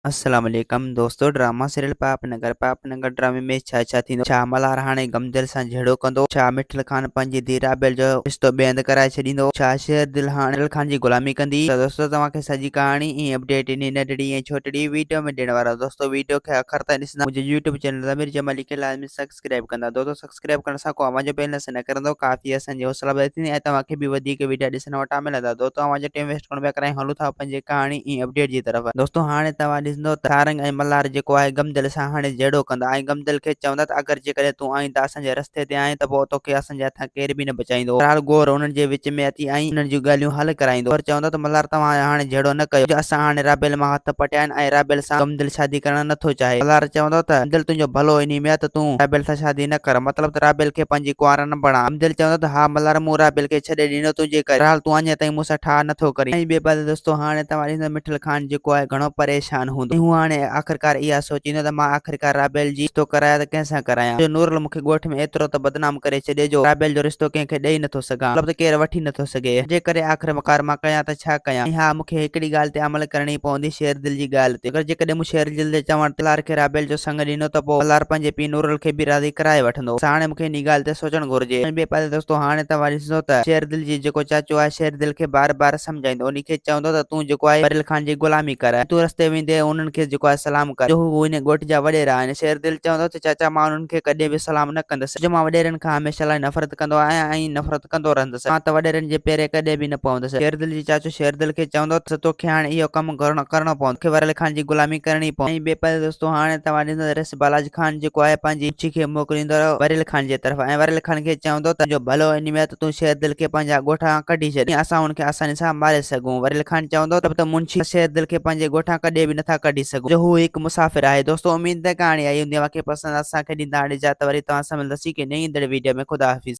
अस्सलाम वालेकुम दोस्तों। ड्रामा सीरियल पापनगर ड्रामे में छा थींदो। छा मल्हार हाणे गमदिल सां झेड़ो कंदो। छा मिठल ख़ान पंहिंजी धीउ राबेल जो रिश्तो बेहंद कराए छॾींदो। छा शेरदिल हाणे मिठल ख़ान जी गुलामी कंदी। त दोस्तों तव्हांखे सॼी कहाणी ऐं अपडेट इन नंढड़ी ऐं छोटड़ी वीडियो में ॾियण वारा दोस्तों। वीडियो खे आख़िर ताईं ॾिसंदा। मुंहिंजे यूट्यूब चैनल ज़मीर जमाली खे लाज़मी सब्सक्राइब कंदा। दोस्तों सब्सक्राइब करण सां को आवाज़ बैलेंस न करंदो। काफ़ी असांजी हौसला वधंदी थींदी ऐं तव्हांखे बि वधीक वीडियो ॾिसण वटां मिलंदा। दोस्तों आवाज़ टाइम वेस्ट करण पिया करायूं, हलूं था पंहिंजी कहाणी ऐं अपडेट जी तरफ़। दोस्तों हाणे तव्हां ॾिसंदो त सारंग ऐं मल्हार जेको आहे गमदिल सां हाणे जहिड़ो कंदा ऐं गमदिल खे चवंदा त अगरि जेकॾहिं तूं आईंदा असांजे रस्ते ते आहीं त पोइ तोखे असांजे हथां केर बि न बचाईंदो। बहरहाल गोर उन्हनि जे विच में अची ऐं उन्हनि जूं ॻाल्हियूं हल कराईंदो और चवंदो त मल्हार तव्हां हाणे जहिड़ो न कयो। असां हाणे राबेल मां हथ पटिया आहिनि ऐं राबेल सां गमदिल शादी करणु नथो चाहे। मल्हार चवंदो त गमदिल तुंहिंजो भलो इन में आहे त तूं राबेल सां शादी न कर, मतिलबु त राबेल खे पंहिंजी कुंवार न बणा। गमदिल चवंदो त हा मल्हार मूं राबेल खे छॾे ॾिनो तुंहिंजे करे, बहरहाल तूं अञा ताईं मूंसां ठा नथो करी। ऐं ॿिए पासे दोस्तों हाणे तव्हां ॾिसंदो मिठल ख़ान जेको आहे घणो परेशान हूंदो। हू हाणे आख़िरकार इहा सोचींदो त मां आख़िरकार राबेल जी रिश्तो कराया त कंहिंसां करायां। जो नूरल मूंखे ॻोठ में एतिरो त बदनाम करे छॾे जो राबेल जो रिश्तो कंहिंखे ॾेई नथो सघां, मतिलबु त केरु वठी नथो सघे। जे करे आख़िरकार मां कयां त छा कयां। हा मूंखे हिकिड़ी ॻाल्हि ते अमल करणी पवंदी, शेरदिल जी ॻाल्हि ते। अगरि जेकॾहिं मूं शेरदिल जे चवण ते मल्हार खे राबेल जो संग ॾिनो त पोइ मल्हार पंहिंजे पीउ नूरल खे बि राज़ी कराए वठंदो। हाणे मूंखे इन ॻाल्हि ते सोचणु घुरिजे। ॿिए पासे दोस्तों हाणे तव्हां ॾिसंदो त शेरदिल जी जेको चाचो आहे शेरदिल खे बार बार सम्झाईंदो, उन खे चवंदो त तूं जेको आहे बरिल ख़ान जी गुलामी कर, तूं रस्ते वेंदे उन्हनि खे जेको आहे सलाम कर, जो हू इन ॻोठ जा वॾेरा आहिनि। शेरदिल चवंदो त चाचा मां उन्हनि खे कॾहिं बि सलाम न कंदुसि, जो मां वॾेरनि खां हमेशह लाइ नफ़रत कंदो आहियां ऐं नफ़रत कंदो रहंदुसि। मां त वॾेरनि जे पेरे कॾहिं बि न पवंदुसि। शेरदिल जी चाचो शेरदिल खे चवंदो त तोखे हाणे इहो कमु करणो पवंदो, तोखे वरिल ख़ान जी गुलामी करणी पवंदी। ऐं ॿिए पासे दोस्तों हाणे तव्हां ॾिसंदो रिस बालाजी ख़ान जेको आहे पंहिंजी उची खे मोकिलींदो वरिल ख़ान जे तरफ़ ऐं वरिल ख़ान खे चवंदो त जो भलो इन में त तूं शेरदिल खे पंहिंजा ॻोठां कढी छॾ, असां हुनखे आसानी सां मारे सघूं। वरिल ख़ान चवंदो त मुंशी शेरदिल खे पंहिंजे ॻोठां कॾहिं बि नथा कढी सघूं, जो हू हिकु मुसाफ़िर आहे। दोस्तों उमीद है कहाणी आई हूंदी, बाक़ी पसंदि असांखे ॾींदा हाणे इजाज़त। वरी तव्हां सां मिलंदासीं कि नई वीडियो में। ख़ुदा हाफ़िज़।